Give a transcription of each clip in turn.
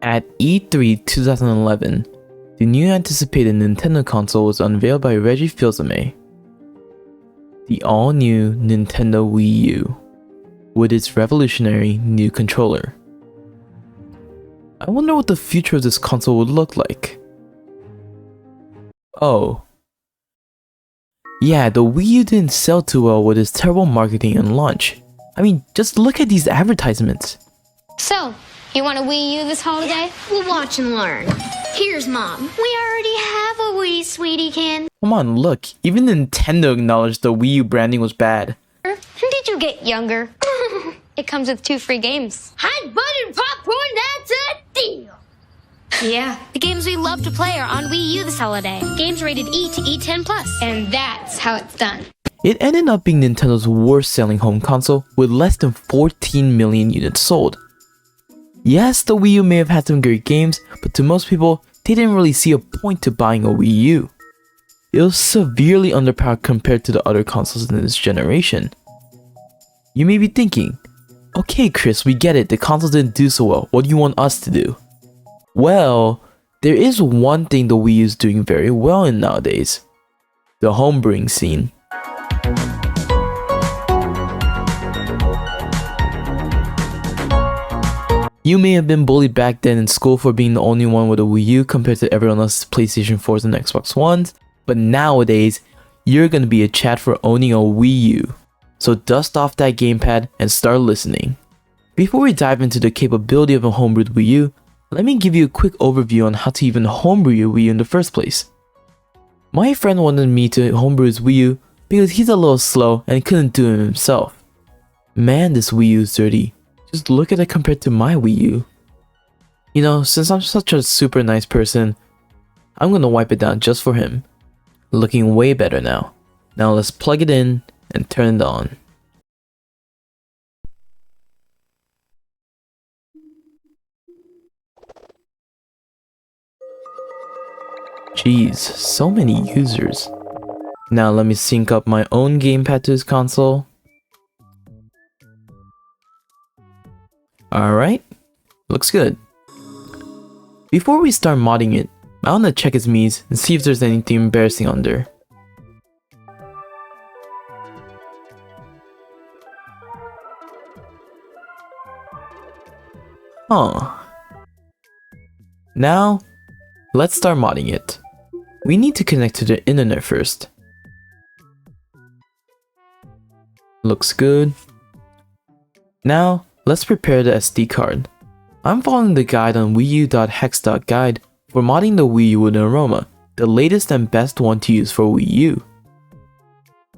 At E3 2011, the new anticipated Nintendo console was unveiled by Reggie Fils-Aimé. The all-new Nintendo Wii U, with its revolutionary new controller. I wonder what the future of this console would look like. Oh. Yeah, the Wii U didn't sell too well with its terrible marketing and launch. I mean, just look at these advertisements. So, you want a Wii U this holiday? We'll watch and learn. Here's Mom. We already have a Wii, sweetiekin. Come on, look. Even Nintendo acknowledged the Wii U branding was bad. Did you get younger? It comes with 2 free games. Hot buttered popcorn, that's a deal. Yeah, the games we love to play are on Wii U this holiday. Games rated E to E10+. And that's how it's done. It ended up being Nintendo's worst selling home console with less than 14 million units sold. Yes, the Wii U may have had some great games, but to most people, they didn't really see a point to buying a Wii U. It was severely underpowered compared to the other consoles in this generation. You may be thinking, okay Chris, we get it, the console didn't do so well, what do you want us to do? Well, there is one thing the Wii U is doing very well in nowadays. The homebrewing scene. You may have been bullied back then in school for being the only one with a Wii U compared to everyone else's PlayStation 4s and Xbox Ones, but nowadays, you're gonna be a Chad for owning a Wii U. So dust off that gamepad and start listening. Before we dive into the capability of a homebrewed Wii U, let me give you a quick overview on how to even homebrew your Wii U in the first place. My friend wanted me to homebrew his Wii U because he's a little slow and couldn't do it himself. Man, this Wii U is dirty. Just look at it compared to my Wii U. You know, since I'm such a super nice person, I'm gonna wipe it down just for him. Looking way better now. Now let's plug it in and turn it on. Jeez, so many users. Now let me sync up my own gamepad to his console. Alright, looks good. Before we start modding it, I wanna check his Mii's and see if there's anything embarrassing on there. Huh. Now, let's start modding it. We need to connect to the internet first. Looks good. Now, let's prepare the SD card. I'm following the guide on wiiu.hacks.guide for modding the Wii U with an aroma, the latest and best one to use for Wii U.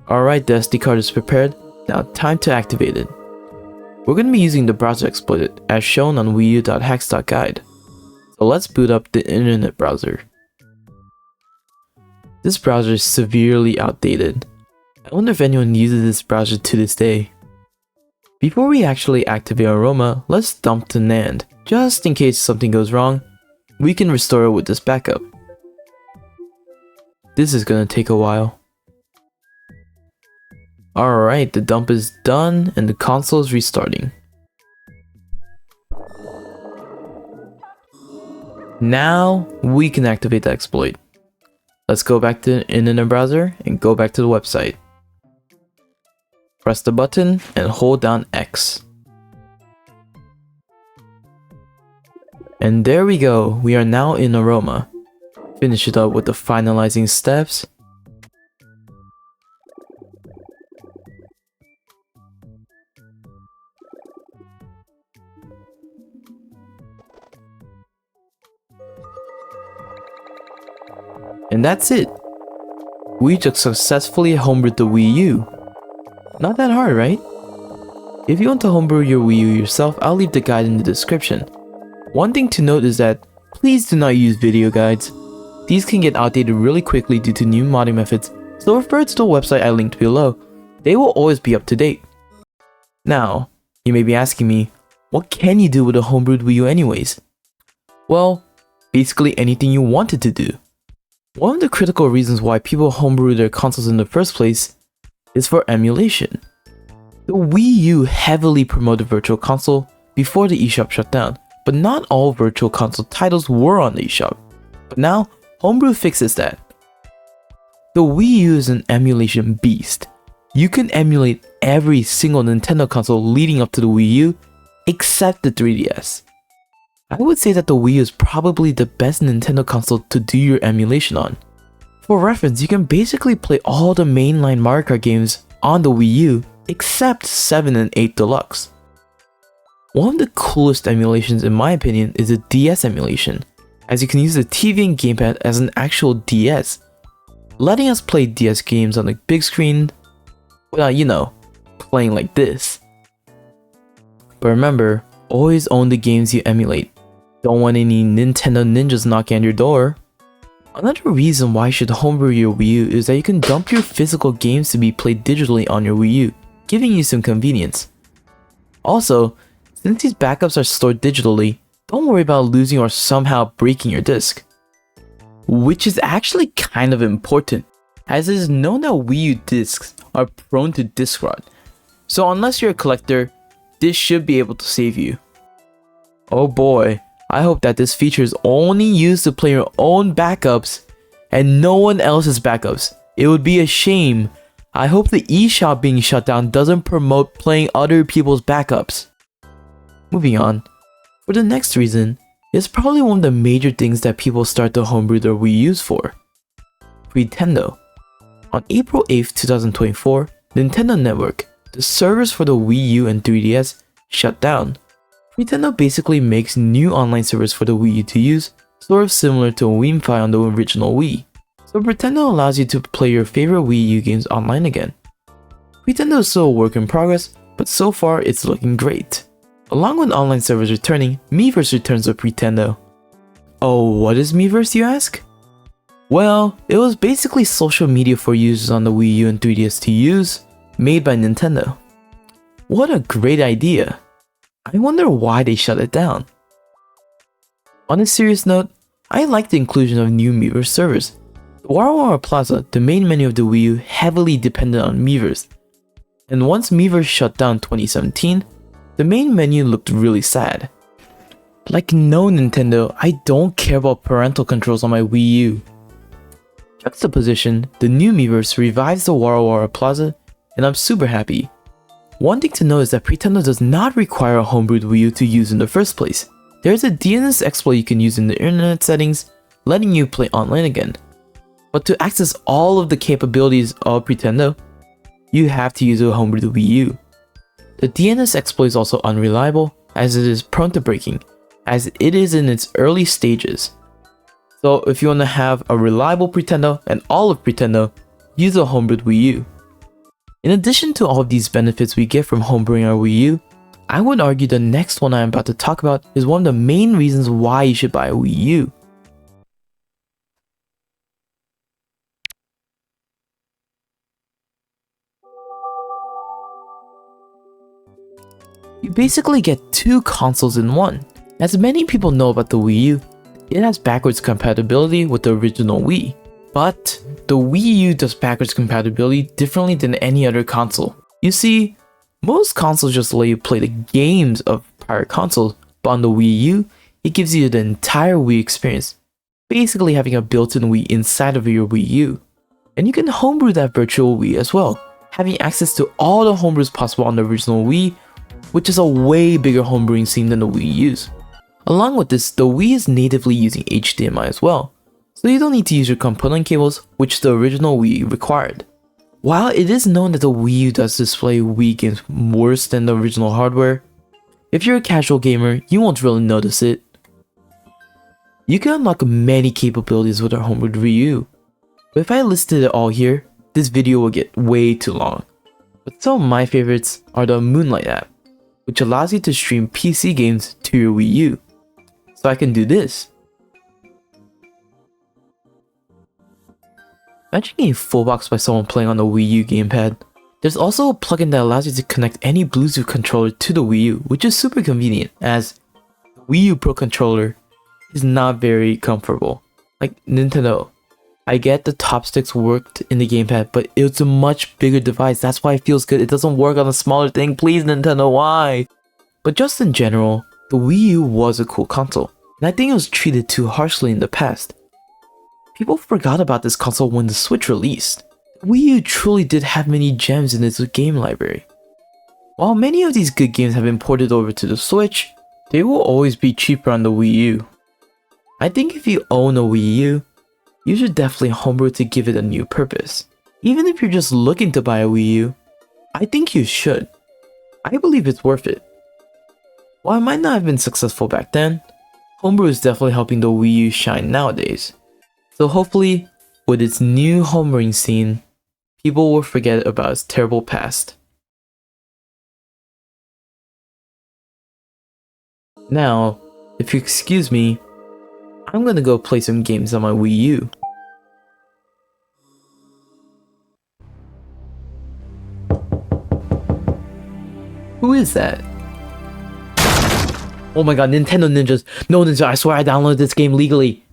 Alright, the SD card is prepared, now time to activate it. We're going to be using the browser exploited, as shown on wiiu.hacks.guide. So let's boot up the internet browser. This browser is severely outdated. I wonder if anyone uses this browser to this day. Before we actually activate Aroma, let's dump the NAND. Just in case something goes wrong, we can restore it with this backup. This is gonna take a while. Alright, the dump is done and the console is restarting. Now we can activate the exploit. Let's go back to the internet browser and go back to the website. Press the button and hold down X. And there we go, we are now in Aroma. Finish it up with the finalizing steps. And that's it. We just successfully homebrewed the Wii U. Not that hard, right? If you want to homebrew your Wii U yourself, I'll leave the guide in the description. One thing to note is that please do not use video guides. These can get outdated really quickly due to new modding methods, so refer to the website I linked below. They will always be up to date. Now, you may be asking me, what can you do with a homebrewed Wii U anyways? Well, basically anything you wanted to do. One of the critical reasons why people homebrew their consoles in the first place is for emulation. The Wii U heavily promoted Virtual Console before the eShop shut down, but not all virtual console titles were on the eShop. But now, Homebrew fixes that. The Wii U is an emulation beast. You can emulate every single Nintendo console leading up to the Wii U, except the 3DS. I would say that the Wii U is probably the best Nintendo console to do your emulation on. For reference, you can basically play all the mainline Mario Kart games on the Wii U, except 7 and 8 Deluxe. One of the coolest emulations in my opinion is the DS emulation, as you can use the TV and gamepad as an actual DS, letting us play DS games on the big screen without, playing like this. But remember, always own the games you emulate. Don't want any Nintendo ninjas knocking on your door. Another reason why you should homebrew your Wii U is that you can dump your physical games to be played digitally on your Wii U, giving you some convenience. Also, since these backups are stored digitally, don't worry about losing or somehow breaking your disc. Which is actually kind of important, as it is known that Wii U discs are prone to disc rot. So unless you're a collector, this should be able to save you. Oh boy, I hope that this feature is only used to play your own backups and no one else's backups. It would be a shame. I hope the eShop being shut down doesn't promote playing other people's backups. Moving on. For the next reason, it's probably one of the major things that people start to homebrew their Wii U's for. Pretendo. On April 8th, 2024, Nintendo Network, the servers for the Wii U and 3DS, shut down. Pretendo basically makes new online servers for the Wii U to use, sort of similar to WiiFi on the original Wii. So Pretendo allows you to play your favorite Wii U games online again. Pretendo is still a work in progress, but so far it's looking great. Along with online servers returning, Miiverse returns with Pretendo. Oh, what is Miiverse, you ask? Well, it was basically social media for users on the Wii U and 3DS to use, made by Nintendo. What a great idea! I wonder why they shut it down. On a serious note, I like the inclusion of new Miiverse servers. The Wiiu Plaza, the main menu of the Wii U, heavily depended on Miiverse. And once Miiverse shut down in 2017, the main menu looked really sad. Like no Nintendo, I don't care about parental controls on my Wii U. Juxtaposition, the new Miiverse revives the Wiiu Plaza, and I'm super happy. One thing to note is that Pretendo does not require a homebrewed Wii U to use in the first place. There is a DNS exploit you can use in the internet settings, letting you play online again. But to access all of the capabilities of Pretendo, you have to use a homebrewed Wii U. The DNS exploit is also unreliable, as it is prone to breaking, as it is in its early stages. So if you want to have a reliable Pretendo and all of Pretendo, use a homebrewed Wii U. In addition to all of these benefits we get from homebrewing our Wii U, I would argue the next one I'm about to talk about is one of the main reasons why you should buy a Wii U. You basically get two consoles in one. As many people know about the Wii U, it has backwards compatibility with the original Wii. But the Wii U does backwards compatibility differently than any other console. You see, most consoles just let you play the games of prior consoles, but on the Wii U, it gives you the entire Wii experience, basically having a built-in Wii inside of your Wii U. And you can homebrew that virtual Wii as well, having access to all the homebrews possible on the original Wii, which is a way bigger homebrewing scene than the Wii U's. Along with this, the Wii is natively using HDMI as well, so you don't need to use your component cables, which the original Wii required. While it is known that the Wii U does display Wii games worse than the original hardware, if you're a casual gamer, you won't really notice it. You can unlock many capabilities with our homebrewed Wii U, but if I listed it all here, this video will get way too long. But some of my favorites are the Moonlight app, which allows you to stream PC games to your Wii U. So I can do this. Imagine getting full box by someone playing on the Wii U gamepad. There's also a plugin that allows you to connect any Bluetooth controller to the Wii U, which is super convenient, as the Wii U Pro controller is not very comfortable. Like Nintendo, I get the top sticks worked in the gamepad, but it's a much bigger device. That's why it feels good. It doesn't work on a smaller thing. Please Nintendo, why? But just in general, The Wii U was a cool console, and I think it was treated too harshly in the past. People forgot about this console when the Switch released. The Wii U truly did have many gems in its game library. While many of these good games have been ported over to the Switch, they will always be cheaper on the Wii U. I think if you own a Wii U, you should definitely homebrew to give it a new purpose. Even if you're just looking to buy a Wii U, I think you should. I believe it's worth it. While it might not have been successful back then, homebrew is definitely helping the Wii U shine nowadays. So hopefully, with its new homebrewing scene, people will forget about its terrible past. Now, if you excuse me, I'm gonna go play some games on my Wii U. Who is that? Oh my god, Nintendo Ninjas! No Ninja, I swear I downloaded this game legally!